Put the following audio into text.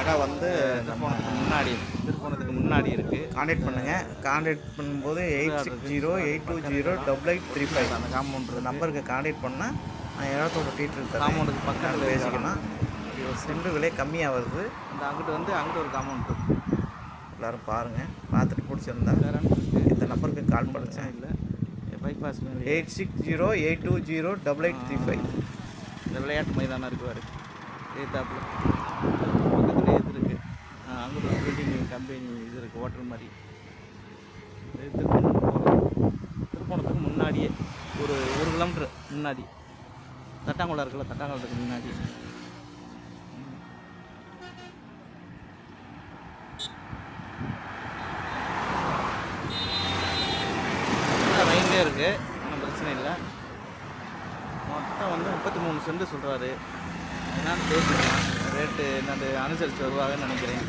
இடம் வந்து திருப்போணத்துக்கு முன்னாடி இருக்குது. கான்டாக்ட் பண்ணுங்கள். கான்டாக்ட் பண்ணும்போது 8608208835 அந்த காம்பவுண்ட் நம்பருக்கு கான்டாக்ட் பண்ணால் நான் இடத்தோட டீட்டெயில் தரேன். காம்பவுண்டுக்கு பக்கத்தில் பேசிக்கலாம். ஒரு சென்ட் விலை கம்மியாக வருது. அந்த அங்கிட்டு ஒரு காம்பவுண்ட் இருக்குது. எல்லோரும் பாருங்கள். பார்த்துட்டு பிடிச்சிருந்தா இந்த நம்பருக்கு கால் பண்ணுங்கள். இல்லை பைபாஸ் 8608208835 இந்த விளையாட்டு மைதானம் இருக்குவார் ஏத்தாப்பில் பக்கத்துலேயே இது இருக்குது. அங்கே ஒரு பில்டிங் கம்பெனி இது இருக்குது ஹோட்டல் மாதிரி. திருப்போணத்துக்கு முன்னாடியே ஒரு 1 கிலோமீட்ரு முன்னாடி தட்டாங்குளம் இருக்குல்ல, தட்டாங்குளத்துக்கு முன்னாடி. லைன்லேயே இருக்குது, ஒன்றும் பிரச்சனை இல்லை. மொத்தம் வந்து 33 சென்ட் சொல்கிறாரு. என்னன்னு பேசிக்கலாம். ரேட்டு என்னது அனுசரித்து வருவாங்கன்னு நினைக்கிறேன்.